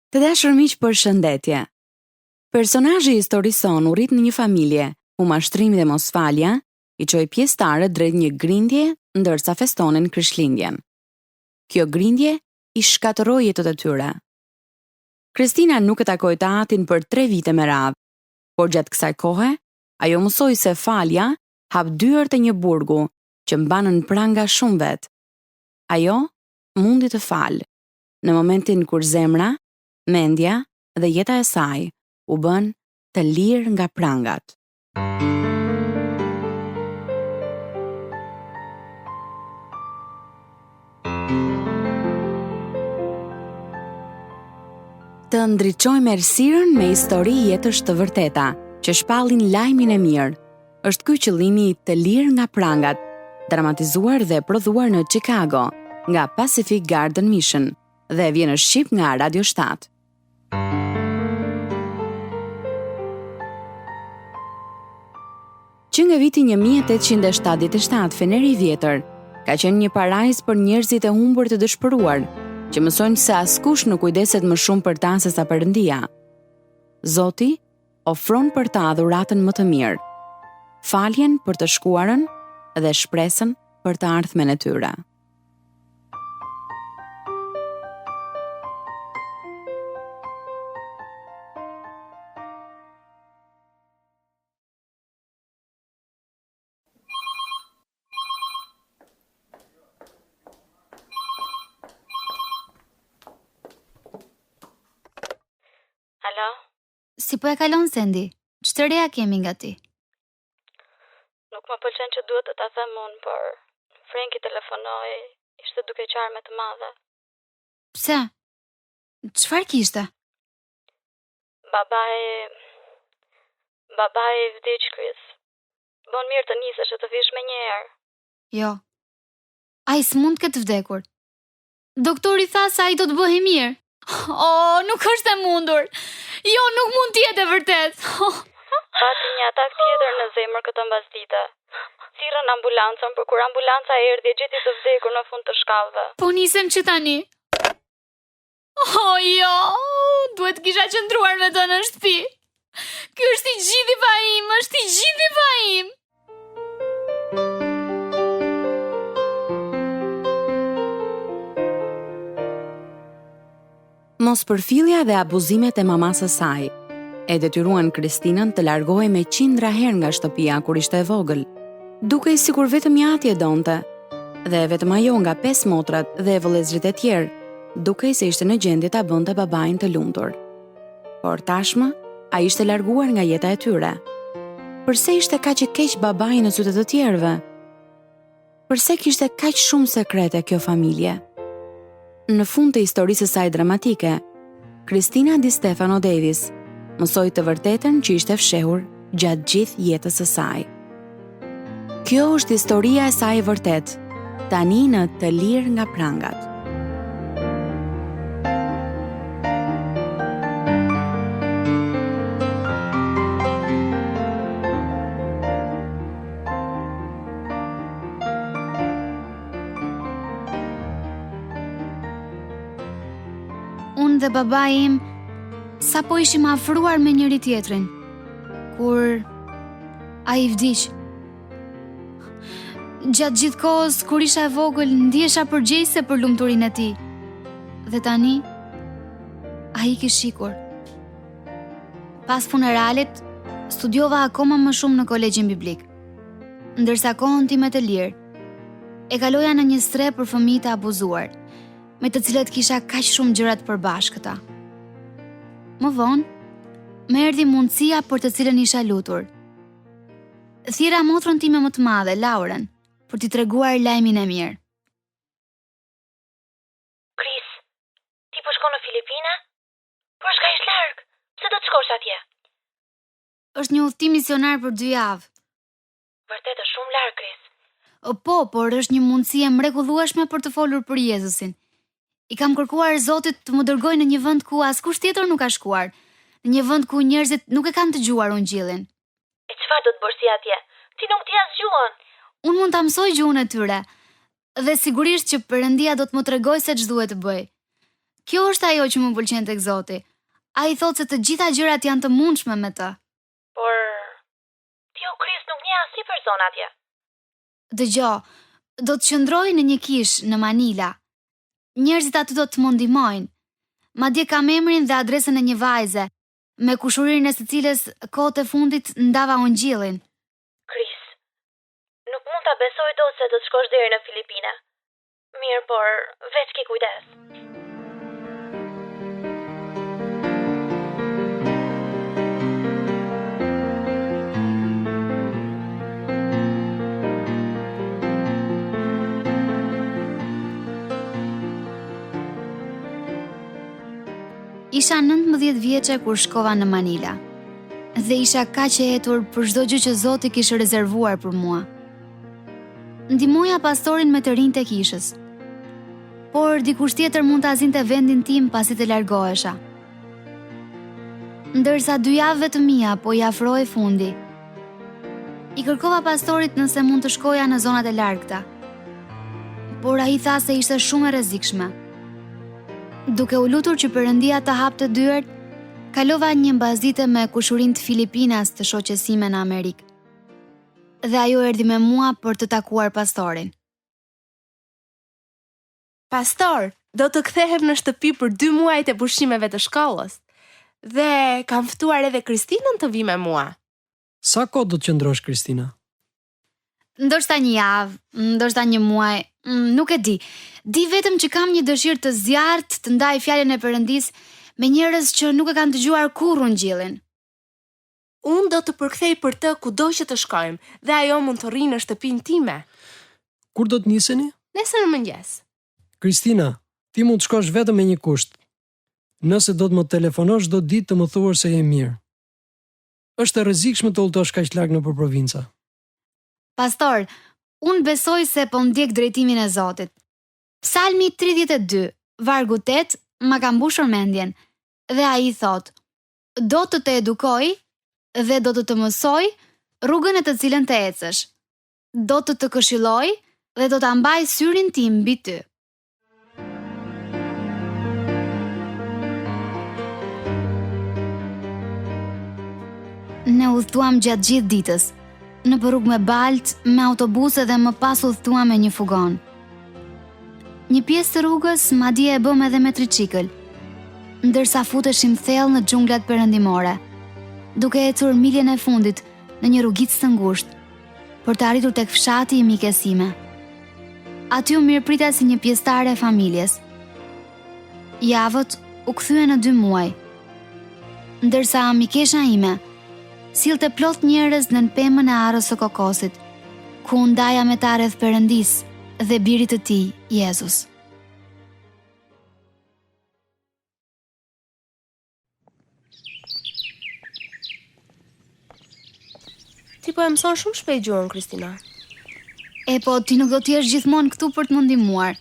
Të dashur miq, përshëndetje. Personazhi i historisë sonë u rrit në një familje ku mashtrimi dhe mosfalja i çoi pjesëtarët drejt një grindje ndërsa festonin Krishtlindjen. Kjo grindje i shkatërroi jetët e tyre. Kristina nuk e takoi të atin për 3 vite me radhë, por gjatë kësaj kohe, ajo mësoi se falja hap dyert e një burgu që mbanën pranga shumë vet. Ajo mundi të falë në momentin kur zemra, mendja dhe jeta e saj u bën të lirë nga prangat. Të ndriçojmë errësirën me histori jetësh të vërteta, që shpallin lajmin e mirë. Është ky qëllimi i Të lirë nga prangat, dramatizuar dhe prodhuar në Chicago nga Pacific Garden Mission dhe vjen në shqip nga Radio 7. Që nga viti 1877, Feneri i Vjetër ka qenë një parajs për njerëzit e humbur të dëshpëruar, që mësojnë se askush nuk kujdeset më shumë për ta se sa Perëndia. Zoti ofron për ta dhuratën më të mirë, faljen për të shkuarën dhe shpresën për të ardhmen e tyre. Alo? Si po e kalon Sendi? Ç'të reja kemi nga ti? Nuk më pëlqen që duhet të ta them unë, por Frenki telefonoi, ishte duke qarë me të madhe. Pse? Çfarë kishte? Babai i vdiq, Chris. Bon mirë të nisesh e të vish me njëherë. Jo. Ai s'mund këtë vdekur. Doktori tha se ai do të bëhej mirë. Nuk është e mundur. Jo, nuk mund të jetë e vërtet. Pati një atak tjetër në zemër këtë mbasdite. Thirrën ambulancën, por kur ambulanca erdhi, gjeti të vdekur në fund të shkallëve. Po nisem që tani. Jo, duhet kisha qëndruar me të në shtëpi. Ky është i gjithë i pa im, është i gjithë i pa im. Mospërfillja dhe abuzimet e mamasë së saj e detyruan Kristinën të largohej me qindra herë nga shtëpia kur ishte e vogël, dukej sikur vetëm ja atje donte, dhe vetëm ajo nga 5 motrat dhe vëllezërit e tjerë, dukej se ishte në gjendje ta bënte babain të lumtur. Por tashmë, ai ishte larguar nga jeta e tyre. Përse ishte kaq i keq babai në sytë të tjerëve? Përse kishte kaq shumë sekrete kjo familje? Në fund të historisë së saj dramatike, Christina Di Stefano Davis mësoi të vërtetën që ishte fshehur gjatë gjithë jetës së saj. Kjo është historia e saj e vërtet, tani në Të lirë nga prangat. Unë dhe babai im sa po ishim afruar me njëri tjetrin, kur ai vdiq. Gjatë gjithë kohës kur isha e vogël, ndjesha përgjegjëse për lumturinë e tij. Dhe tani ai kish shikur. Pas funeralit, studiova akoma më shumë në kolegjin biblik. Ndërsa kohën time të lirë e kaloja në një stre për fëmijë të abuzuar, me të cilët kisha kaq shumë gjëra të përbashkëta. Më vonë, më erdhi mundësia për të cilën isha lutur. Thira motrën time më të madhe, Lauren, për t'i treguar lajmin e mirë. Chris, ti po shkon në Filipina? Por s'ka ish larg. Pse do të shkosh atje? Është një udhtim misionar për 2 javë. Vërtet është shumë larg, Chris. Po, por është një mundësi e mrekullueshme për të folur për Jezusin. I kam kërkuar Zotit të më dërgojë në një vend ku askush tjetër nuk ka shkuar, në një vend ku njerëzit nuk e kanë dëgjuar ungjillin. E çfarë do të bësh ti atje? Ti nuk di as gjuhën. Unë mund ta mësoj gjuhën e tyre, dhe sigurisht që Perëndia do të më tregojë se ç'duhet të bëj. Kjo është ajo që më pëlqen tek Zoti. Ai thotë se të gjitha gjërat janë të mundshme me të. Por ti o Krist nuk nje as si person atje. Dëgjoj, do të qëndroj në një kish në Manila. Njerëzit aty do të më ndihmojnë. Madje kam emrin dhe adresën e një vajze, me kushurinë e së cilës kohët e fundit ndava ungjillin. Kris, nuk mund ta besoj dot se do të shkosh deri në Filipina. Mirë, por veç ki kujdes. Isha 19 vjeçe kur shkova në Manila dhe isha kaq e hetur për çdo gjë që Zoti kishte rezervuar për mua. Ndihmoja pastorin me të rinjtë e kishës, por dikush tjetër mund ta azinte vendin tim pasi të largohesha. Ndërsa 2 javëve të mia po i afrohej fundi, i kërkova pastorit nëse mund të shkoja në zonat e largëta, por ai tha se ishte shumë e rrezikshme. Duke u lutur që Perëndia të hapte dyert, kalova një mbasdite me kushurinë të Filipinas të shoqes sime në Amerikë. Dhe ajo erdhi me mua për të takuar pastorin. Pastor, do të kthehem në shtëpi për 2 muajt e pushimeve të shkollës. Dhe kam ftuar edhe Kristinën të vi me mua. Sa kohë do të qëndrosh, Kristina? Ndoshta 1 javë, ndoshta 1 muaj, nuk e di. Di vetëm që kam një dëshirë të zjarrt të ndaj fjalën e Perëndis me njerëz që nuk e kanë dëgjuar kurrë ungjillin. Unë do të përkthej për të kudo që të shkojmë dhe ajo mund të rrinë në shtëpinë time. Kur do të niseni? Nesër në mëngjes. Kristina, ti mund të shkosh vetëm me një kusht. Nëse do të më telefonosh çdo ditë të më thuar se je mirë. Është e rrezikshme të udhëtosh kaq larg nëpër provinca. Pastor, unë besoj se po ndjek drejtimin e Zotit. Psalmi 32, vargu 8, ma ka mbushur mendjen, dhe ai thot: do të edukoj dhe do të mësoj rrugën e të cilën të ecësh. Do të këshilloj dhe do ta mbaj syrin tim mbi ty. Ne udhëtuam gjatë gjithë ditës, në rrugë me balt, me autobuse dhe më pas udhëtuam me një fugon. Një pjesë të rrugës madje e bëm edhe me tricikël, ndërsa futeshim thellë në xhunglat perëndimore, duke ecur miljen e fundit në një rrugicë të ngushtë, për të arritur tek fshati i mikes sime. Aty u mirëprita si një pjesëtare e familjes. Javët u kthyen në 2 muaj, ndërsa mikesha ime sillte plot njerëz në pemën e arrës së kokosit, ku u ndaja me ta rreth Perëndis dhe birit të tij, Jezus. Ti po e mëson shumë shpejt gjuhën, Kristina. E po, ti nuk do të jesh gjithmonë këtu për të më ndihmuar.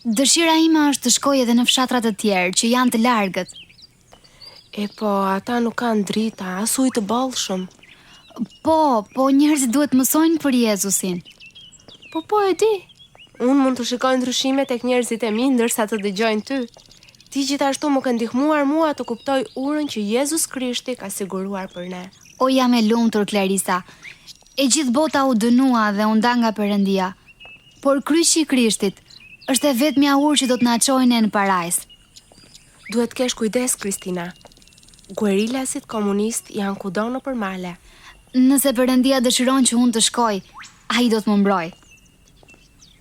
Dëshira ime është të shkoj edhe në fshatra të tjerë që janë të largët. E po, ata nuk kanë drita, as ujë të bollshëm. Po njerëzit duhet mësojnë për Jezusin. Po e di. Unë mund të shikoj ndryshime tek njerëzit e mi ndërsa të dëgjojnë ty. Ti gjithashtu më ke ndihmuar mua të kuptoj urën që Jezus Krishti ka siguruar për ne. O jam e lumtur, Clarisa. E gjithë bota u dënua dhe u nda nga Perëndia. Por kryqi i Krishtit është e vetmja urë që do të na çojë në parajs. Duhet kesh kujdes, Kristina. Guerillasit komunist janë kudo nëpër male. Nëse Perëndia dëshiron që unë të shkoj, ai do të më mbrojë.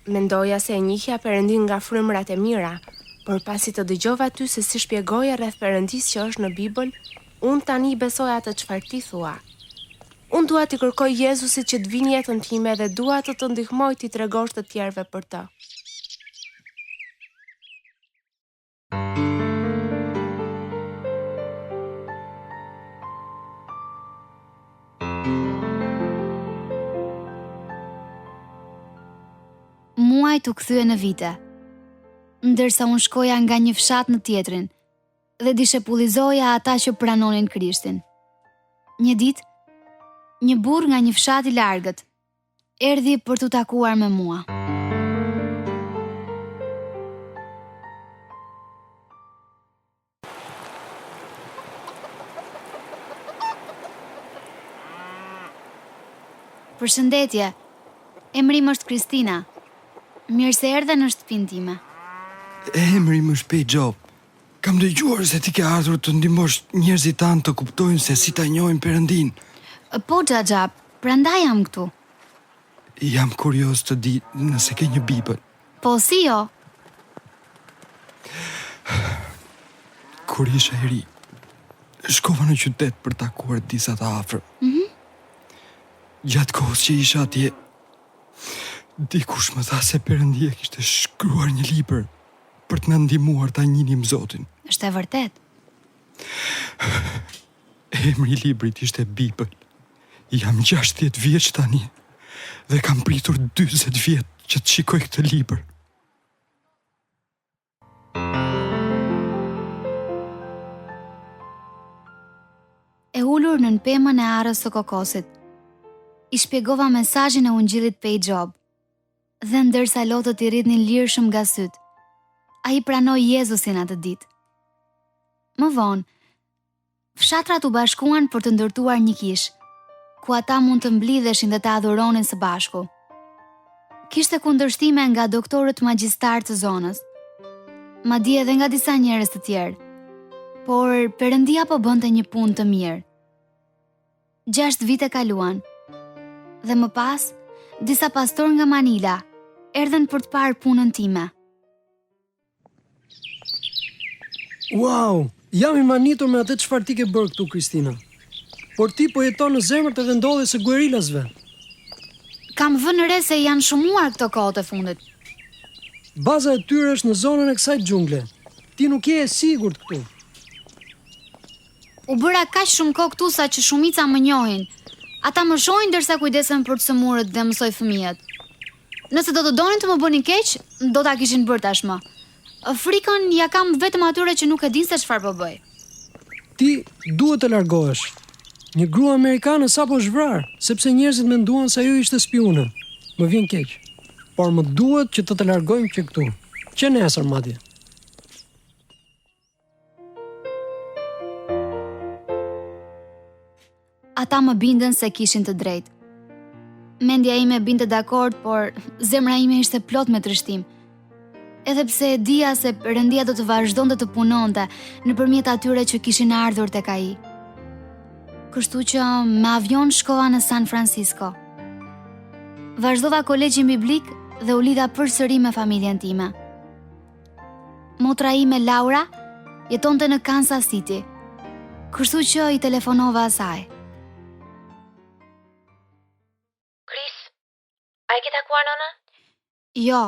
Mendoja se e njihja Perëndin nga frymërat e mira, por pasi të dëgjova ty se si shpjegoje rreth Perëndis që është në Bibël, unë tani besoj atë çfarë ti thua. Unë dua t'i kërkoj Jezusit që të vinë jetën time dhe dua të ndihmoj t'i tregosh të tjerëve për të. Muajt u kthye në vite, ndërsa unë shkoja nga një fshat në tjetrin dhe dishepullizoja ata që pranonin Krishtin. Një ditë, një burr nga një fshat i largët erdhi për t'u takuar me mua. Përshëndetje. Emri më është Kristina. Mirë se erdhe në shtëpinë time. Emri më shpejt Job. Kam dëgjuar se ti ke ardhur të ndihmosh njerëzit tanë të kuptojnë se si ta njohin Perëndin. Po Xhaxha, prandaj jam këtu. Jam kurioz të di nëse ke një Bibël. Po si jo? Kur isha i ri, shkova në qytet për të takuar disa të afër. Gjatë kohës që isha atje, dikush më tha se Perëndia kishte shkruar një libër për të na ndihmuar ta njinim Zotin. Është e vërtet. Emri i librit ishte Bibël. Jam 60 vjeç tani dhe kam pritur 40 vjet që të shikoj këtë libër. E ulur nën pemën e arës së kokosit, i shpjegova mesazhin e ungjillit pej Job. Dhe ndërsa lotët i rritnin lirshëm nga syt, ai pranoi Jezusin atë ditë. Më vonë, fshatrat u bashkuan për të ndërtuar një kish, ku ata mund të mblidheshin dhe të adhuronin së bashku. Kishte kundërshtime nga doktorët magjistar të zonës, madje edhe nga disa njerëz të tjerë, por Perëndia po bënte një punë të mirë. 6 vite kaluan, dhe më pas, disa pastor nga Manila erdhen për të parë punën time. Wow, jam i manitur me atë çfarë ti ke bërë këtu, Kristina. Por ti po jeton në zemër të vendodhjes së guerilasve. Kam vënë re se janë shumuar këto kohët e fundit. Baza e tyre është në zonën e kësaj xhungle. Ti nuk je e sigurt këtu. U bëra kaq shumë kohë këtu sa që shumica më njohin. Ata më shohin ndërsa kujdesen për të sëmurët dhe mësoj fëmijët. Nëse do të donin të më bënin keq, do ta kishin bërë tashmë. Frikën ja kam vetëm atyre që nuk e din se çfarë po bëj. Ti duhet të largohesh. Një grua amerikane sapo është vrarë, sepse njerëzit menduan se ajo ishte spiune. Më vjen keq. Por më duhet që të largojmë që këtu. Që nesër madje. Ata më bindën se kishin të drejtë. Mendja ime binte dakord, por zemra ime ishte plot me trishtim. Edhe pse e dija se Perëndia do të vazhdonte të punonte nëpërmjet atyre që kishin ardhur tek ai. Kështu që me avion shkova në San Francisco. Vazhdova kolegjin biblik dhe u lidha përsëri me familjen time. Motra ime Laura jetonte në Kansas City. Kështu që i telefonova asaj. Kris, a e ke takuar nënën? Jo,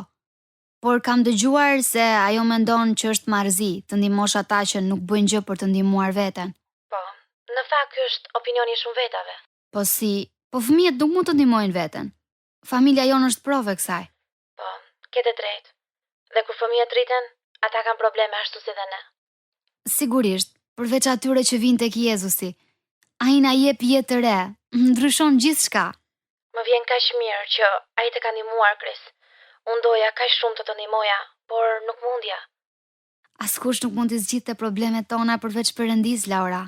por kam dëgjuar se ajo mendon që është marrëzi të ndihmosh ata që nuk bëjnë gjë për të ndihmuar veten. Po, në fakt ky është opinioni shumë vetave. Po si, po fëmijët nuk mund të ndihmojnë veten. Familja jonë është provë e kësaj. Po, kete drejt. Dhe kur fëmijët rriten, ata kanë probleme ashtu si dhe ne. Sigurisht, përveç atyre që vinë tek Jezusi. Ai na jep jetë të re, ndryshon gjithçka. Më vjen kaq mirë që ai të ka ndihmuar, Kris. Unë doja kaq shumë të ndihmoja, por nuk mundja. Askush nuk mund të zgjidhte problemet tona përveç Perëndis, Laura.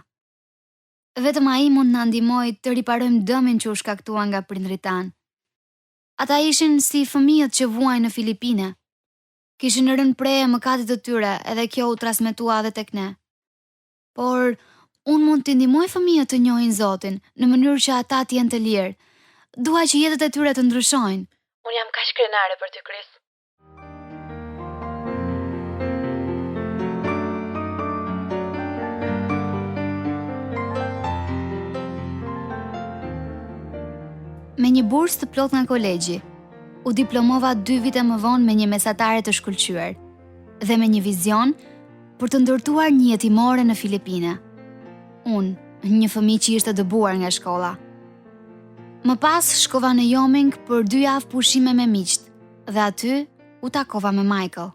Vetëm ai mund na ndihmojë të riparojmë dëmin që u shkaktua nga prindrit tanë. Ata ishin si fëmijët që vuajnë në Filipine. Kishin rënë pre e mëkatit të tyre, edhe kjo u transmetua edhe tek ne. Por unë mund të ndihmoj fëmijët të njohin Zotin në mënyrë që ata të jenë të lirë. Dua që jetët e tyre të ndryshojnë. Unë jam kaq krenare për ty, Kris. Me një bursë të plot nga kolegji, u diplomova 2 vite më vonë me një mesatare të shkëlqyer dhe me një vizion për të ndërtuar një jetimore në Filipine. Unë, një fëmijë që ishte dëbuar nga shkolla. Më pas shkova në Wyoming për 2 javë pushime me miqt dhe aty u takova me Michael.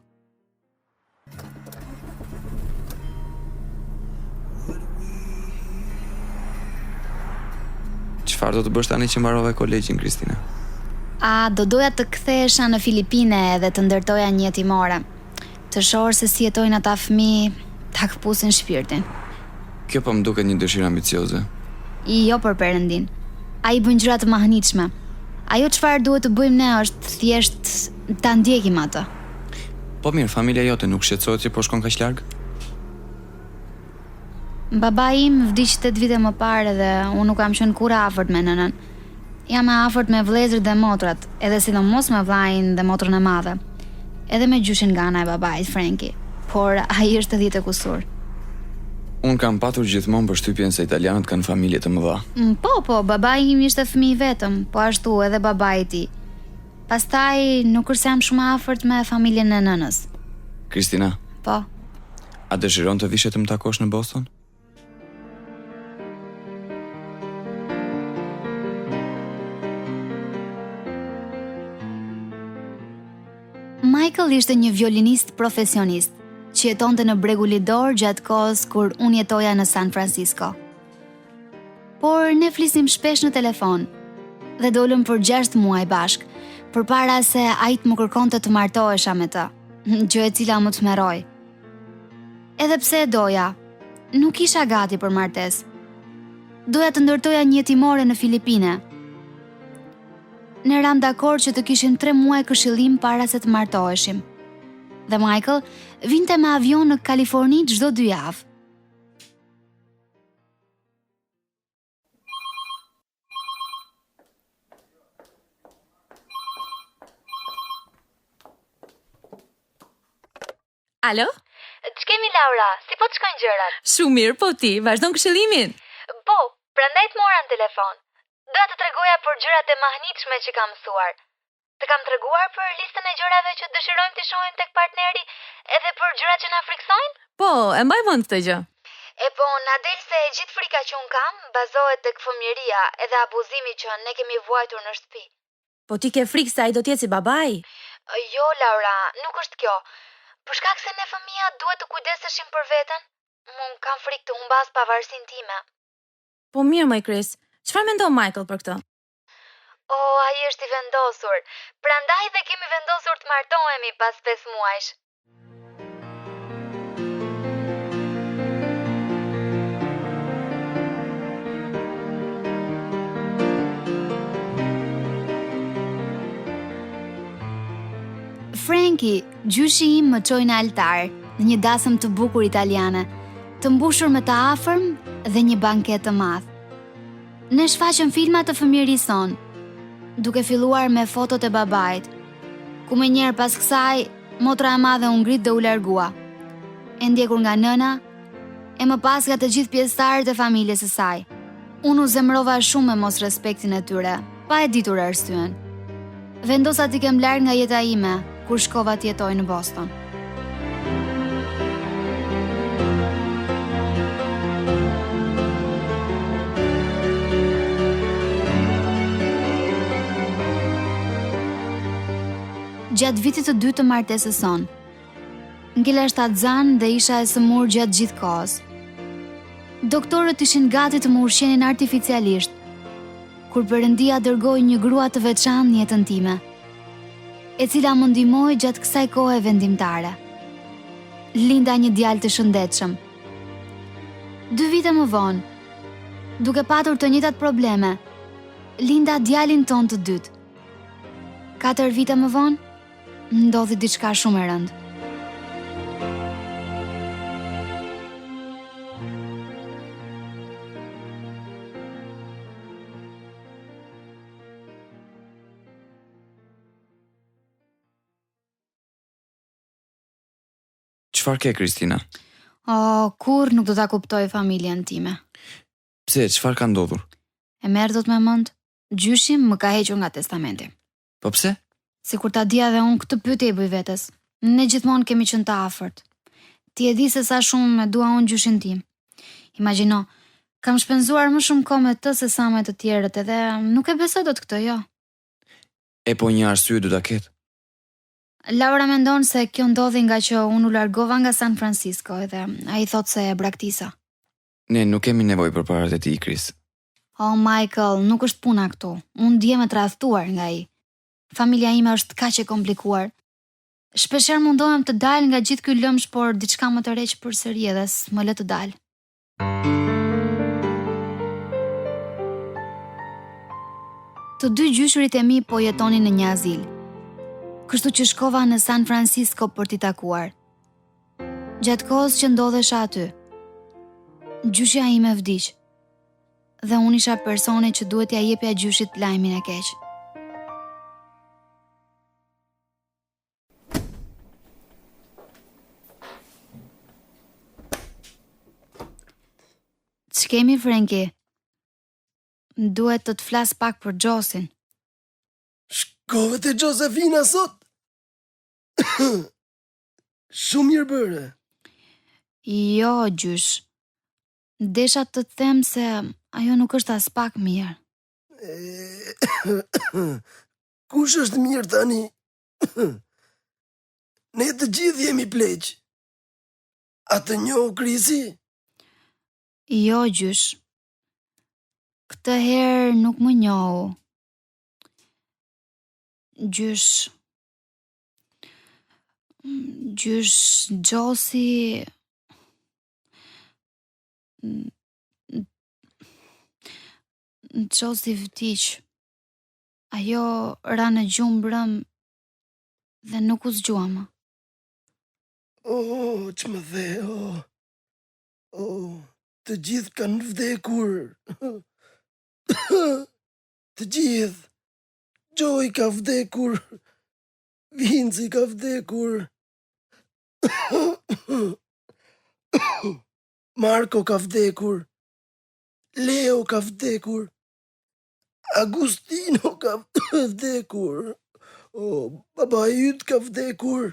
Çfarë do të bësh tani që mbarove kolegjin, Kristina? Do doja të kthehesha në Filipine dhe të ndërtoja një jetimore. Të shohër se si jetojnë ata fëmijë, ta këpusin shpirtin. Kjo po më duket një dëshirë ambicioze. Jo për Perëndin. Ai bën gjëra të mahnitshme, Ajo çfarë duhet të bëjmë ne është thjesht ta ndjekim atë. Po mirë, familja jote nuk shqetësohet që po shkon kaq larg? Babai im vdiq 8 vite më parë dhe unë nuk kam qenë kurrë afërt me nënën. Jam e afërt me vëllezërit dhe motrat, edhe sidomos me vllain dhe motrën e madhe. Edhe me gjyshin nga ana e babait, Frankie, por ai është 10 e kusur. Unë kam patur gjithmonë përshtypjen se italianët kanë familje të mëdha. Po, babai im ishte fëmijë vetëm, po ashtu edhe babai i tij. Pastaj nuk është se jam shumë afërt me familjen e nënës. Kristina, Po. a dëshiron të vishe të më takosh në Boston? Michael ishte një violinist profesionist që jetonte në Bregu Lidor gjatë kohës kur unë jetoja në San Francisco. Por ne flisim shpesh në telefon dhe dolëm për 6 muaj bashk, përpara se ai të më kërkonte të martohesha me të, gjë e cila më tmerroi. Edhe pse e doja, nuk isha gati për martesë. Doja të ndërtoja një jetimore në Filipine. Ne ram dakord që të kishim 3 muaj këshillim para se të martoheshim. Dhe Michael vinte me avion në Kaliforni çdo 2 javë. Alo? Ç'kemi Laura, si po të shkojnë gjërat? Shumë mirë, po ti, vazhdon këshillimin. Po, prandaj të mora në telefon. Doja të tregoja për gjërat e mahnitshme që kam mësuar. Të kam treguar për listën e gjërave që dëshirojmë të shohim tek partneri edhe për gjërat që na friksojnë? Po, e mbaj mend këtë gjë. E po, na del se e gjithë frika që un kam bazohet tek fëmijëria edhe abuzimi që ne kemi vuajtur në shtëpi. Po ti ke frikë se ai do të jetë si babai? Jo, Laura, nuk është kjo. Për shkak se ne fëmijët duhet të kujdeseshim për veten, un kam frikë të humbas pavarësinë time. Po mirë, moj Chris. Çfarë mendon Michael për këtë? Ai është i vendosur. Prandaj dhe kemi vendosur të martohemi pas 5 muajsh. Frankie, gjyshi im më çoi në altar, në një dasëm të bukur italiane, të mbushur me të afërm dhe një banket të madh. Ne shfaqëm filma të fëmijërisë son, duke filluar me fotot e babait, ku më njëherë pas kësaj, motra e madhe u ngrit dhe u largua. E ndjekur nga nëna, e më pas nga të gjithë pjesëtarët e familjes së saj. Unë u zemrova shumë me mos respektin e tyre, pa e ditur arsyen. Vendosa t'i kem larg nga jeta ime, kur shkova të jetoj në Boston. Gjatë vitit të 2 të martesës son, ngela shtatzan dhe isha e sëmur gjatë gjithë kohës. Doktorët ishin gati të më ushqenin artificialisht, kur Perëndia dërgoi një grua të veçantë në jetën time, e cila më ndihmoi gjatë kësaj kohe vendimtare. Linda një djalë të shëndetshëm. 2 vite më vonë, duke patur të njëjtat probleme, linda djalin ton të dytë. 4 vite më vonë, ndodhi diçka shumë e rëndë. Çfarë ke, Kristina? Kur nuk do ta kuptoj familjen time. Pse, çfarë ka ndodhur? E merr dot me mend, gjyshim më ka hequr nga testamenti. Po pse? Sikur ta dija dhe unë këtë pyetje i bëj vetes. Ne gjithmonë kemi qenë të afërt. Ti e di se sa shumë e dua unë gjyshin tim. Imagjino, kam shpenzuar më shumë kohë me të se sa me të tjerët, edhe nuk e besoj dot këtë, jo. E po një arsye do ta ketë. Laura mendon se kjo ndodhi nga që unë u largova nga San Francisco edhe ai thot se e braktisa. Ne nuk kemi nevojë për parat e tij, Kris. Michael, nuk është puna këtu. Unë ndihem e tradhtuar nga ai. Familja ime është kaq e komplikuar. Shpeshherë mundohem të dal nga gjithë ky lëmsh, por diçka më tërheq përsëri edhe s'më lë të dal. Të dy gjyshurit e mi po jetonin në një azil, kështu që shkova në San Francisco për t'i takuar. Gjatë kohës që ndodhesha aty, gjyshja ime vdiq, dhe unë isha personi që duhet ja jepja gjyshit lajmin e keq. Ç'kemi, Frankie? Duhet të flas pak për Gjosin. Shkove te Josefina sot? Shumë mirë bëre. Jo, gjysh. Desha të them se ajo nuk është as pak mirë. Kush është mirë tani? Ne të gjithë jemi pleq. A të njoh Krisi? Jo, gjysh. Këtë herë nuk më njohu. Gjysh, Gjosi... Gjosi vdiq. Ajo ra në gjumë brëm dhe nuk u zgjua më. Që më the, të gjithë kanë vdekur. Të gjithë. Joey ka vdekur. Vinci ka vdekur. Marko ka vdekur. Leo ka vdekur. Agustino ka vdekur. Baba yt ka vdekur.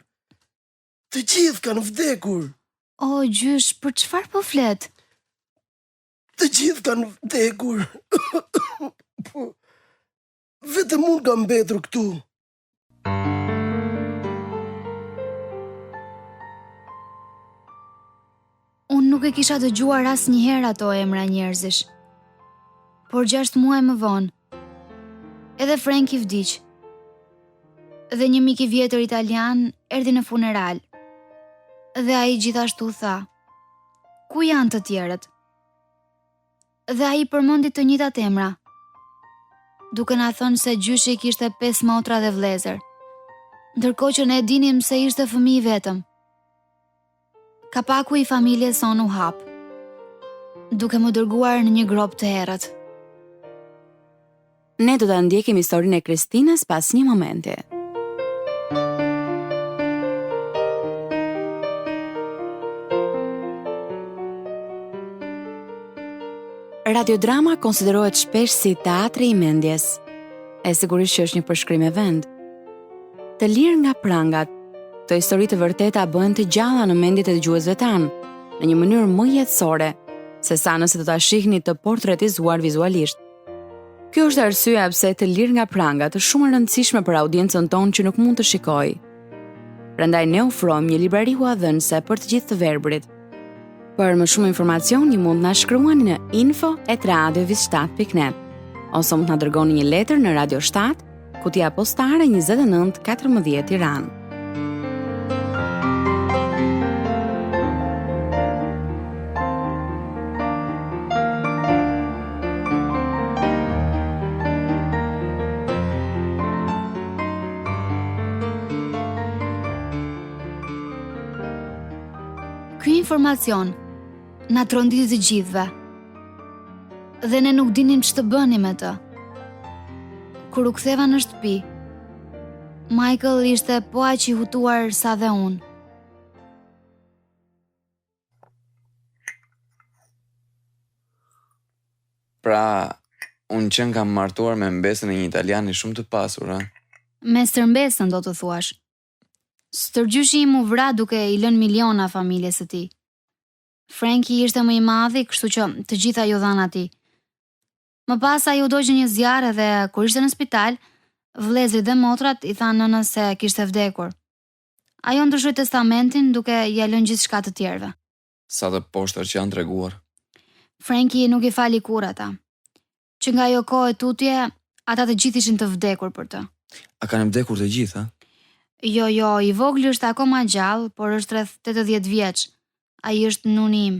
Të gjithë kanë vdekur. Gjysh, për çfarë po flet? Të gjithë kanë vdekur. Vetëm unë kam mbetur këtu. Unë nuk e kisha dëgjuar asnjëherë ato emra njerëzish. Por 6 muaj më vonë, edhe Frankie vdiq. Dhe një mik i vjetër italian erdhi në funeral. Dhe ai gjithashtu tha: "Ku janë të tjerët?" Dhe ai përmendi të njëjtat emra, duke na thënë se gjyshi kishte 5 motra dhe vëllezër, ndërkohë që ne dinim se ishte fëmijë i vetëm. Kapaku i familjes son u hap, duke më dërguar në një grop të errët. Ne do ta ndjekim historinë e Kristinës pas një momenti. Radiodrama konsiderohet shpesh si teatri i mendjes. E sigurisht që është një përshkrim e vend. Të lirë nga prangat, këto histori të vërteta bëhen të gjalla në mendjet e dëgjuesve tanë, në një mënyrë më jetësore, sesa nëse do ta shihni të portretizuar vizualisht. Kjo është arsyeja pse Të lirë nga prangat është shumë e rëndësishme për audiencën tonë që nuk mund të shikojë. Prandaj ne ofrojmë një librari huadhënëse për të gjithë të verbrit. Për më shumë informacion, ju mund na shkruani në info@radiovis7.net ose mund na dërgoni një letër në Radio 7, kutia postare 2914 Tiranë. Ky informacion na tronditi të gjithëve. Dhe ne nuk dinim ç'të bënim me të. Kur u ktheva në shtëpi, Michael ishte po aq i hutuar sa dhe unë. Pra, unë që kam martuar me mbesën e një italiani shumë të pasur, a? Me stërmbesën, do të thuash. Stërgjyshi im u vra duke i lënë miliona familjes së tij. Frankie ishte më i madhi, kështu që të gjitha ju dhan atij. Më pas ai u doqë një zjarr dhe kur ishte në spital, vëllezërit dhe motrat i thanë nënës se kishte vdekur. Ajo ndryshoi testamentin duke ia lënë gjithçka të tjerëve. Sa të poshtër që janë treguar. Frankie nuk i fali kur ata. Që nga ajo kohë e tutje, ata të gjithë ishin të vdekur për të. A kanë vdekur të gjithë, a? Jo, i vogli është akoma gjallë, por është rreth 80 vjeç. Ai është nuni im.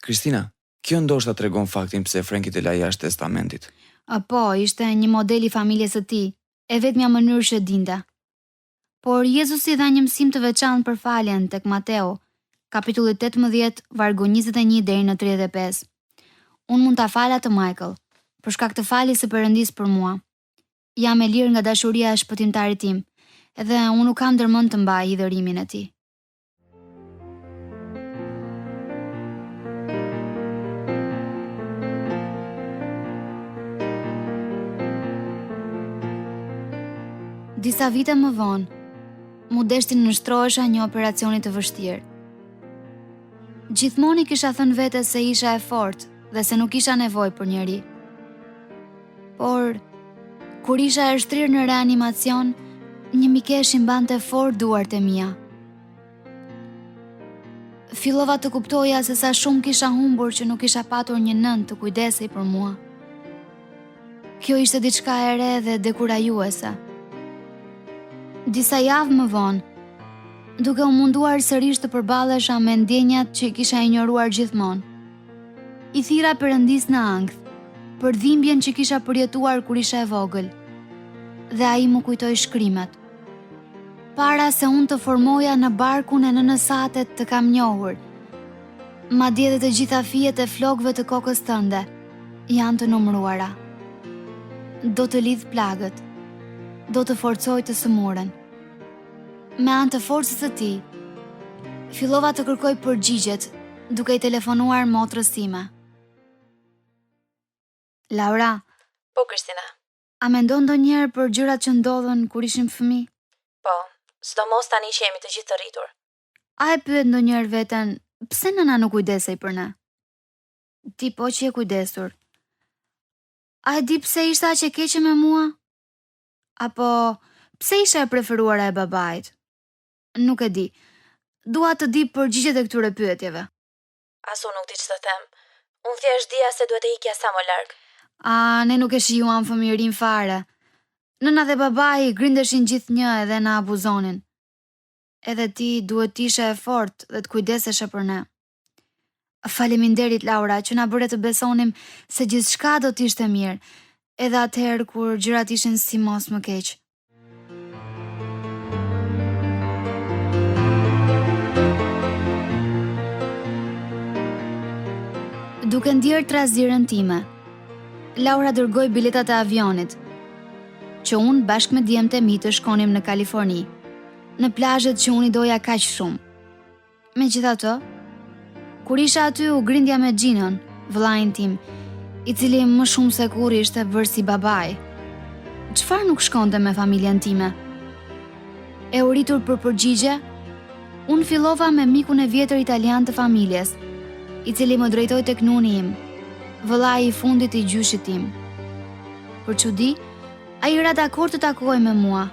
Kristina, Kjo ndoshta tregon faktin pse Franki të la jashtë testamentit. Po, ishte një model i familjes së tij, e vetmja mënyrë që dinte. Por Jezusi dha një mësim të veçantë për faljen tek Mateu, kapitulli 18, vargu 21 deri në 35. Unë mund ta fal atë Michael, për shkak të faljes së Perëndis për mua. Jam e lirë nga dashuria e shpëtimtarit tim, edhe unë nuk kam ndërmend të mbaj hidhërimin e tij. Disa vite më vonë, mu deshti në nështrohesha një operacioni të vështirë. Gjithmoni kisha thënë vetes se isha e fortë dhe se nuk isha nevojë për njeri. Por, kur isha e shtrirë në reanimacion, një mikesh i mbante fort duart e mia. Fillova të kuptoja se sa shumë kisha humbur që nuk isha patur një nën të kujdesej për mua. Kjo ishte diçka e re dhe dekurajuese. Disa javë më vonë, duke u munduar sërish të përballesha me ndjenjat që i kisha injoruar gjithmonë. I thira Perëndis në ankth për dhimbjen që kisha përjetuar kur isha e vogël, dhe ai më kujtoi shkrimet. Para se unë të formoja në barkun e nënës sate të kam njohur, madje edhe të gjitha fijet e flokëve të kokës tënde janë të numëruara. Do të lidh plagët, do të forcoj të sëmurën. Me anë të forcës së tij, fillova të kërkoj përgjigjet, duke i telefonuar motrës time. Laura, Po, Kristina. a mendon ndonjëherë për gjërat që ndodhen kur ishim fëmijë? Po, sidomos tani që jemi të gjithë të rritur. A e pyet ndonjëherë veten, pse nëna nuk kujdesej për ne? Ti po që je kujdesur. A e di pse ishte aq e keqe me mua? Apo pse isha e preferuara e babait? Nuk e di. Dua të di përgjigjet e këtyre pyetjeve. As unë nuk di ç'të them. Unë thjesht dija se duhet të ikja sa më larg. Ne nuk e shijuam fëmijërinë fare. Nëna dhe babai grindeshin gjithnjë edhe na abuzonin. Edhe ti duhet t'ishe e fortë dhe të kujdeseshe për ne. Faleminderit Laura që na bëre të besonim se gjithçka do të ishte mirë, edhe atëherë kur gjërat ishin si mos më keq. Duke ndjerë trazirën time, Laura dërgoi biletat e avionit, që unë bashkë me djemtë e mi të shkonim në Kaliforni, në plazhet që unë i doja kaq shumë. Megjithatë, kur isha aty u grindja me Gjinon, vëllain tim, i cili më shumë se kur ishte bërë si babai. Çfarë nuk shkonte me familjen time? E uritur për përgjigje, unë fillova me mikun e vjetër italian të familjes, i cili më drejtoi tek nuni im, vëllai i fundit i gjyshit tim. Për çudi, ai ra dakord të takojë me mua,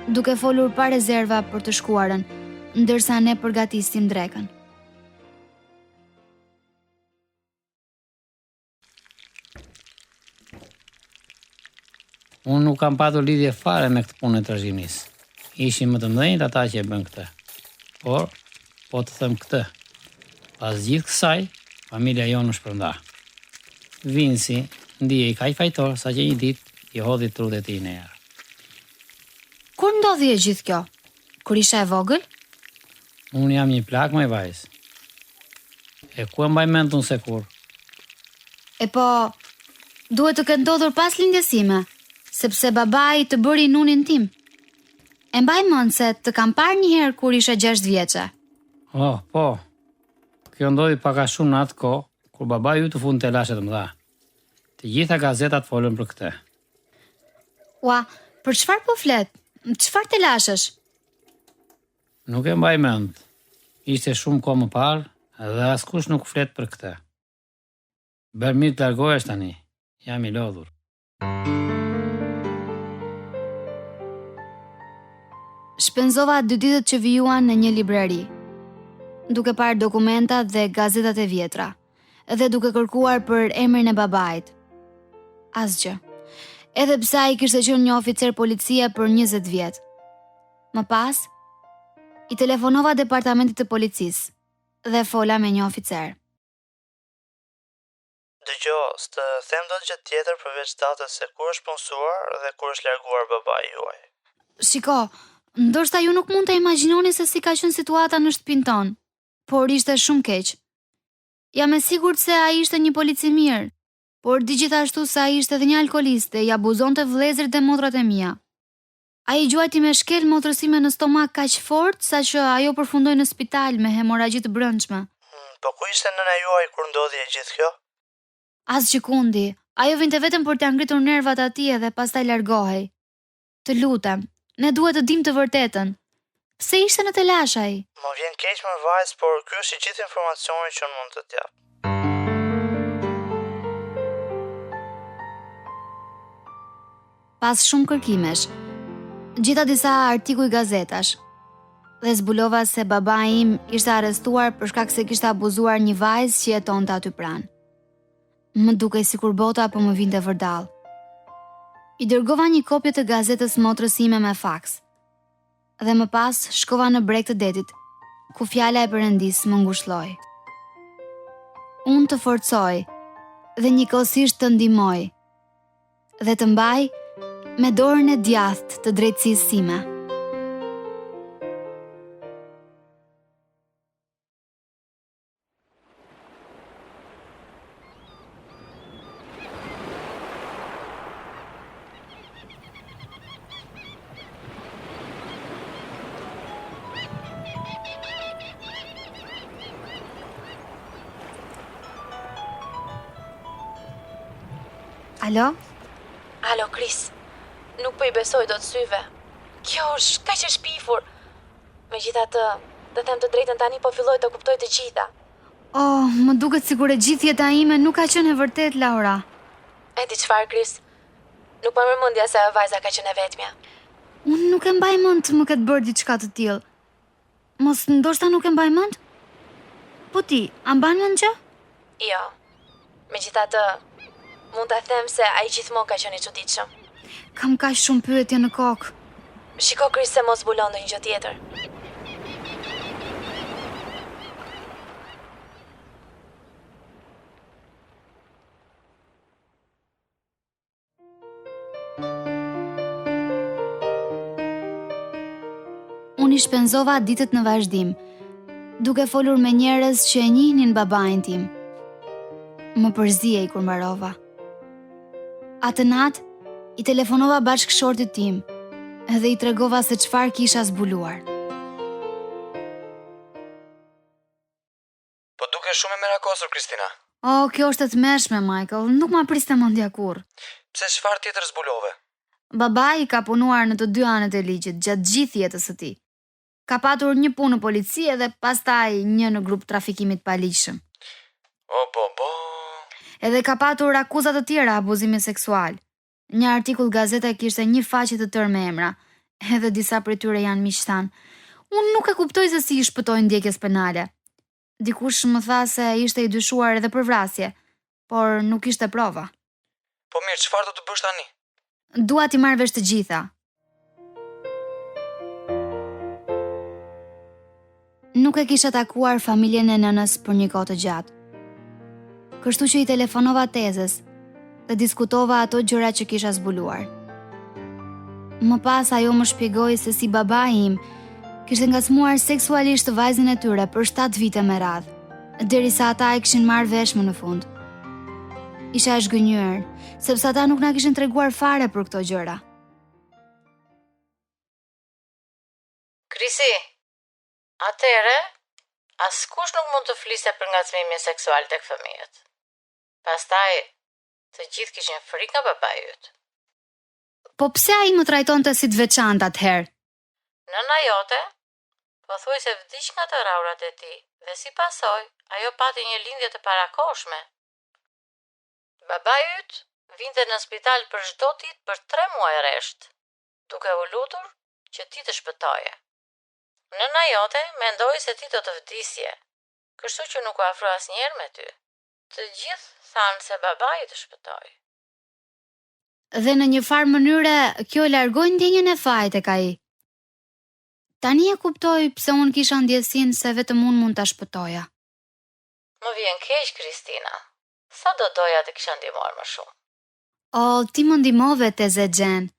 duke folur pa rezerva për të shkuarën, ndërsa ne përgatisnim drekën. Unë nuk kam patur lidhje fare me këtë punë e trashëgimisë. Ishin më të mëdhenjt ata që e bën këtë. Por, po të them këtë. Pas gjithë kësaj, familja jonë u shpërnda. Vinci ndihej kaq fajtor sa që një ditë i hodhi trutë e tij në erë. Kur ndodhi e gjithë kjo? Kur isha e vogël? Unë jam një plak më vajzë. E ku e mbaj mend unë se kur? E po, duhet të ketë ndodhur pas lindjes sime, sepse babai të bëri nunin tim. E mbaj mend se të kam parë një herë kur isha 6 vjeçe. Oh, po. Kjo ndodhi pak a shumë në atë kohë, kur babai ju të fund të lashe të mëdha. Të gjitha gazetat folën për këtë. Ua, për çfarë po flet? Çfarë të lashesh? Nuk e mbaj mend. Ishte shumë kohë më parë dhe askush nuk flet për këtë. Bërë mirë të largohesh tani. Jam i lodhur. Shpenzova 2 ditët që vijuan në një librari, duke parë dokumentat dhe gazetat e vjetra, dhe duke kërkuar për emrin e babait. Asgjë. Edhe pse ai kishte qenë një oficer policie për 20 vjet. Më pas, i telefonova departamentit të policisë dhe fola me një oficer. Dëgjo, s'të them dot gjë tjetër përveç datës se kur është punësuar dhe kur është larguar babai juaj. Shiko, ndoshta ju nuk mund të imagjinoni se si ka qenë situata në shtëpinë tonë, por ishte shumë keq. Jam e sigurt se ai ishte një polici mirë, por di gjithashtu se ai ishte edhe një alkolist dhe i abuzonte vëllezërit dhe motrat e mia. Ai gjuajti me shkel motrës ime në stomak kaq fort saqë ajo përfundoi në spital me hemoragji të brendshme. Po ku ishte nëna juaj kur ndodhi e gjithë kjo? As gjikundi, ajo vinte vetëm për t'ia ngritur nervat atij dhe pastaj largohej. Të lutem, ne duhet të dim të vërtetën. Pse ishte në telash ai? Më vjen keq më vajz, por ky është i gjithë informacioni që mund të t'jap. Pas shumë kërkimesh, gjeta disa artikuj gazetash dhe zbulova se babai im ishte arrestuar për shkak se kishte abuzuar një vajzë që jetonte aty pranë. Më dukej sikur bota po më vinte vërdall. I dërgova një kopje të gazetës motrës ime me faks. Dhe më pas shkova në breg të detit, ku fjala e Perëndis më ngushëlloi. Unë të forcoj dhe njëkohësisht të ndihmoj dhe të mbaj me dorën e djathtë të drejtësisë sime. Alo? Alo, Kris. Nuk po I besoj dot syve. Kjo është kaq e shpifur. Megjithatë, të them të drejtën tani po filloj të kuptoj të gjitha. Oh, më duket sikur e gjithë jeta ime nuk ka qenë e vërtet, Laura. E di çfarë, Kris? Nuk po më mendja se ajo vajza ka qenë e vetmja. Unë nuk e mbaj mend të më ketë bërë diçka të tillë. Mos ndoshta nuk e mbaj mend? Po ti, a mban mend gjë? Jo. Megjithatë, mund ta them se ai gjithmonë ka qenë I çuditshëm. Kam kaq shumë pyetje në kokë. Shiko, Kris, se mos zbulon ndonjë gjë tjetër. Unë I shpenzova ditët në vazhdim, duke folur me njerëz që e njihnin babain tim. Më përziej kur mbarova. Atë natë I telefonova bashkëshortit tim dhe I tregova se çfarë kisha zbuluar. Po duke shumë e merakosur, Kristina. Oh, kjo është e tmeshme, Michael, nuk ma priste mendja kurrë. Pse çfarë tjetër zbulove? Babai ka punuar në të dy anët e ligjit gjatë gjithë jetës së tij. Ka patur një punë në polici dhe pastaj një në grup trafikimit paligjshëm. Po. Edhe ka patur akuza të tjera abuzimi seksual. Një artikull gazeta kishte një faqe të tërë me emra, edhe disa prej tyre janë miqtan. Unë nuk e kuptoj se si I shpëtoi ndjekjes penale. Dikush më tha se ishte I dyshuar edhe për vrasje, por nuk ishte prova. Po mirë, çfarë do të bësh tani? Dua t'i marr vesh të gjitha. Nuk e kisha takuar familjen e nënës për një kohë të gjatë. Kështu që I telefonova tezës dhe diskutova ato gjëra që kisha zbuluar. Më pas ajo më shpjegoi se si babai im kishte ngacmuar seksualisht vajzën e tyre për 7 vite me radhë, derisa ata e kishin marrë vesh më në fund. Isha e zhgënjur, sepse ata nuk na kishin treguar fare për këto gjëra. Krisi, atëre, askush nuk mund të fliste për ngacmimin seksual tek fëmijët. Pastaj, të gjithë kishin frikë nga babai yt. Po pse ai më trajtonte si të veçantë atëherë? Nëna jote, pothuajse vdiq nga të raurat e tij dhe si pasojë, ajo pati një lindje të parakohshme. Babai yt vinte në spital për çdo ditë për 3 muaj rresht, duke u lutur që ti të shpëtoje. Nëna jote mendoi se ti do të vdisje, kështu që nuk u afroi asnjëherë me ty. Të gjithë thanë se babai të shpëtoi. Dhe në një farë mënyre kjo largoi ndjenjën e fajit tek ai. Tani e kuptoj pse unë kisha ndjesinë se vetëm unë mund ta shpëtoja. Më vjen keq, Kristina. Sa do doja të kisha ndihmuar më shumë. O, ti më ndihmove te Zexhen.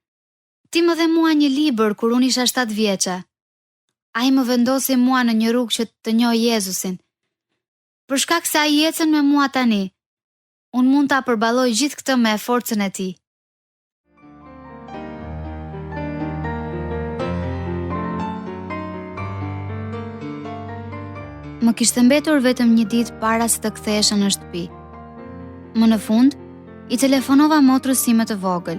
Ti më dhe mua një libër kur unë isha 7 vjeçe. Ai më vendosi mua në një rrugë që të njoh Jezusin. Për shkak se ai ecën me mua tani, unë mund ta përballoj gjithë këtë me forcën e tij. Më kishte mbetur vetëm një ditë para se të kthehesha në shtëpi. Më në fund, i telefonova motrës sime të vogël,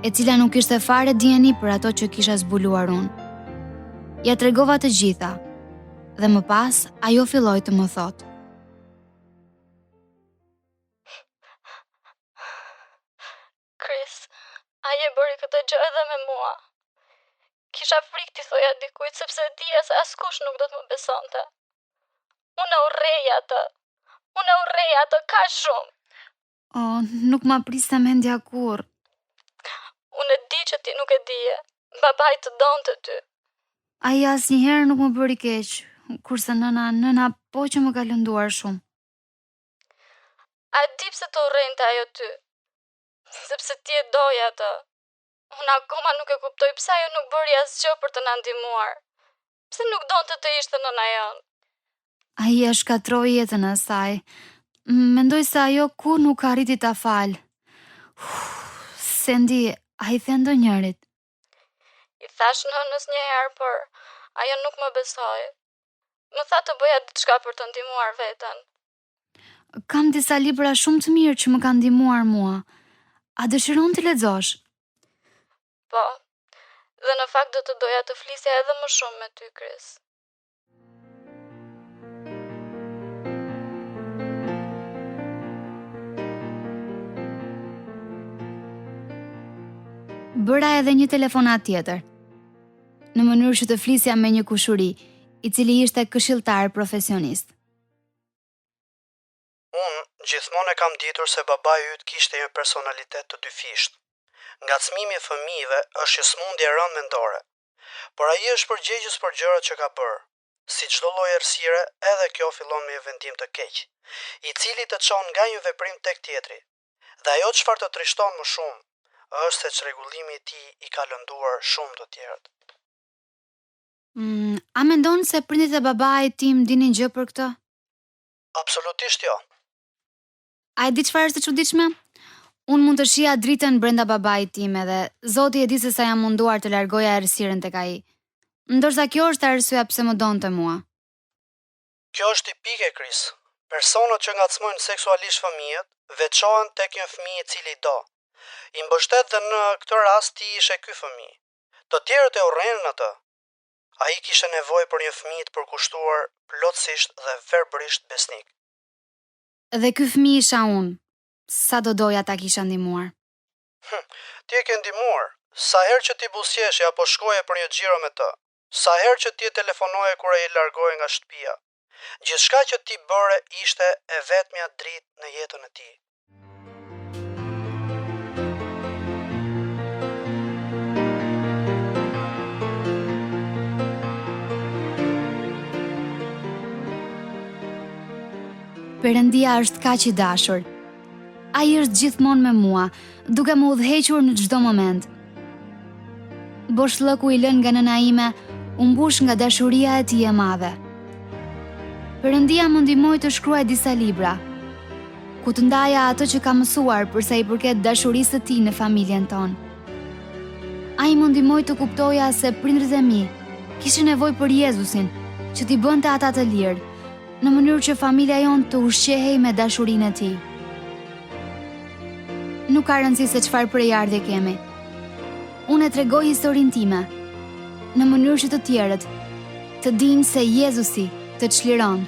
e cila nuk ishte fare dieni për ato që kisha zbuluar unë. Ja tregova të gjitha, dhe më pas ajo filloi të më thotë: Chris, ai e bëri këtë gjë edhe me mua. Kisha frikë t'i thoja dikujt sepse dija se askush nuk do të më besonte. Unë e urreja atë kaq shumë. O, nuk ma priste mendja kur. Unë e di që ti nuk e dije. Babai të donte ty. Ai asnjëherë nuk më bëri keq, kurse nëna po që më ka lënduar shumë. A di pse të urrente ajo ty? Sepse ti e doje atë. Unë akoma nuk e kuptoj pse ajo nuk bëri asgjë për të na ndihmuar. Pse nuk donte të ishte nëna jonë? Ai e shkatroi jetën e saj. Mendoj se ajo kur nuk arriti ta fal. Sendi, ai the ndonjërit. I thash nënës një herë, por ajo nuk më besoi. Më tha të bëja diçka për të ndihmuar veten. Kam disa libra shumë të mirë që më kanë ndihmuar mua. A dëshiron t'i lexosh? Po. Dhe në fakt do të doja të flisja edhe më shumë me ty, Chris. Bëra edhe një telefonat tjetër, në mënyrë që të flisja me një kushuri, i cili ishte këshilltar profesionist. Unë gjithmonë e kam ditur se babai yt kishte një personalitet të dyfisht. Ngacmimi i fëmijëve është një smundje rënd mendore, por ai është përgjegjës për gjërat që ka bërë. Si çdo lloj errësire, edhe kjo fillon me një vendim të keq, i cili të çon nga një veprim tek tjetri. Dhe ajo çfarë të trishton më shumë është se çrregullimi i tij i ka lënduar shumë të tjerët. A mendon se prindit e babait tim dinin gjë për këtë? Absolutisht jo. A e di çfarë është e çuditshme? Unë mund të shija dritën brenda babait tim edhe Zoti e di se sa jam munduar të largoja errësirën tek ai. Ndërsa kjo është arsyeja pse më donte mua. Kjo është tipike, Chris. Personat që ngacmojnë seksualisht fëmijët veçohen tek një fëmijë i cili do. I mbështet dhe në këtë rast ti ishe ky fëmijë. Të tjerët e urrenin atë. Ai kishte nevojë për një fëmijë të përkushtuar plotësisht dhe verbërisht besnik. Dhe ky fëmijë isha unë. Sa do doja ta kisha ndihmuar. Ti e ke ndihmuar. Sa herë që ti buzëqeshe apo shkoje për një xhiro me të. Sa herë që ti e telefonoje kur ai largohej nga shtëpia. Gjithçka që ti bëre ishte e vetmja dritë në jetën e tij. Perëndia është kaq i dashur. Ai është gjithmonë me mua, duke më udhëhequr në çdo moment. Boshllëku i lënë nga nëna ime u mbush nga dashuria e tij e madhe. Perëndia më ndihmoi të shkruaj disa libra, ku të ndaja atë që kam mësuar për sa i përket dashurisë së tij në familjen tonë. Ai më ndihmoi të kuptoja se prindrit e mi kishin nevojë për Jezusin, që t'i bënte ata të lirë, në mënyrë që familja jonë të ushqehej me dashurinë e tij. Nuk ka rëndësi se çfarë prejardhje kemi. Unë e tregoj historinë time, në mënyrë që të tjerët të dinë se Jezusi të çliron.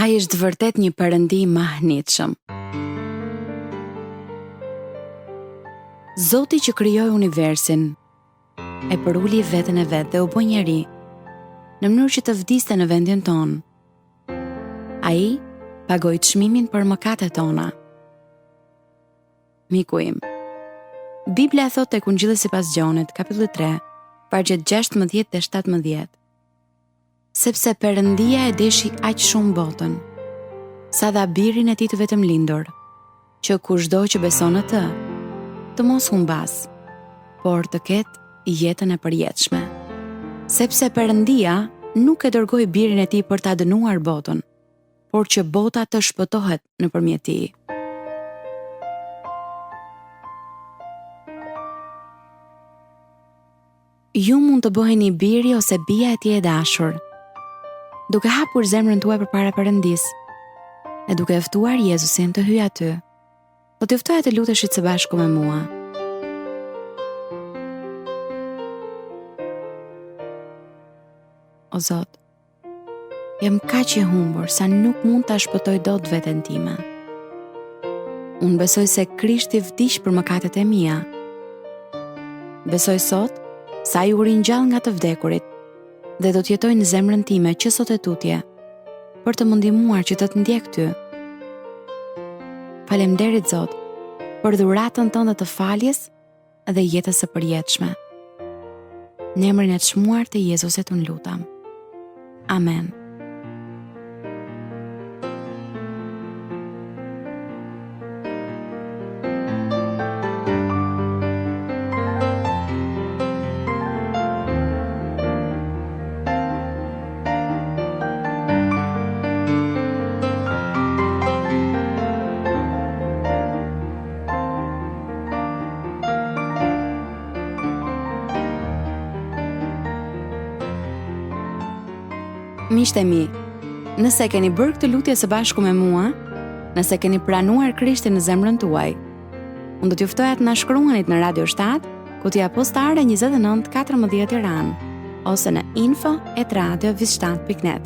Ai është vërtet një perëndi i mahnitshëm. Zoti që krijoi universin e përuli veten e vet dhe u bë njeri në mënyrë që të vdiste në vendin ton. Ai pagoi çmimin për mëkatet tona. Miku im, Biblia thot tek Ungjilli sipas Gjonit, kapitulli 3, vargjet 16 dhe 17. Sepse Perëndia e deshi aq shumë botën, sa dha birin e tij të vetëm lindur, që kushdo që beson në të, të mos humbas, por të ketë jetën e përjetshme. Sepse Perëndia nuk e dërgoi birin e tij për ta dënuar botën, por që bota të shpëtohet nëpërmjet tij. Ju mund të bëheni biri ose bia e tij e dashur, duke hapur zemrën tuaj përpara Perëndis, e duke e ftuar Jezusin të hyjë aty. Do të ftoja të luteshit së bashku me mua. O Zot, jam kaq i humbur sa nuk mund ta shpëtoj dot veten time. Unë besoj se Krishti vdiq për mëkatet e mia. Besoj sot sa ai u ringjall nga të vdekurit dhe do të jetoj në zemrën time që sot e tutje, për të më ndihmuar që të ndjek ty. Faleminderit Zot për dhuratën tënde të faljes dhe jetës së përjetshme. Në emrin e çmuar të Jezusit unë lutam. Amen. Miqtë e mi, nëse keni bërë këtë lutje së bashku me mua, nëse keni pranuar Krishtin në zemrën tuaj, unë do t'ju ftoja të na shkruanit në Radio 7, kutija postare 2914 Tiranë, ose në info@radioviz7.net.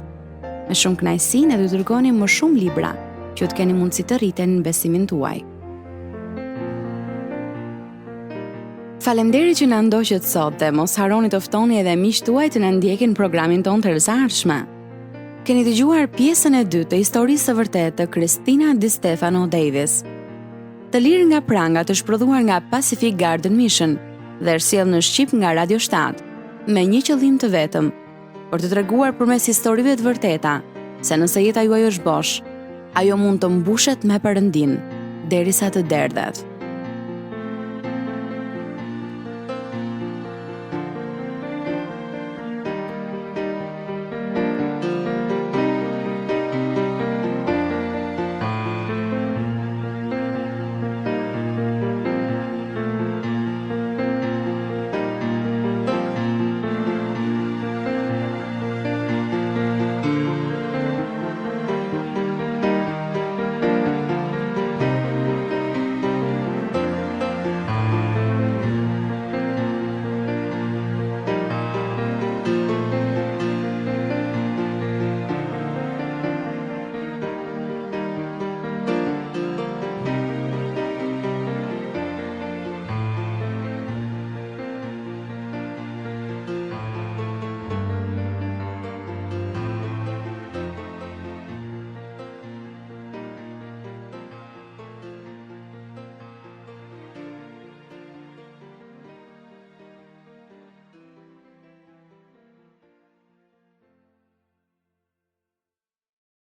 Me shumë kënaqësi ne do t'ju dërgoni më shumë libra, që të keni mundësi të rriteni në besimin tuaj. Faleminderit që na ndoqët sot dhe mos harroni të ftoni edhe miqtë tuaj të na ndjekin programin ton të rëzardhshëm. Keni dëgjuar pjesën e dytë të historisë së vërtetë të Christina Di Stefano Davis. Të lirë nga pranga të shprodhuar nga Pacific Garden Mission dhe sjell në Shqip nga Radio 7, me një qëllim të vetëm, për të treguar përmes historive të vërteta se nëse jeta juaj është bosh, ajo mund të mbushet me Perëndin derisa të derdhet.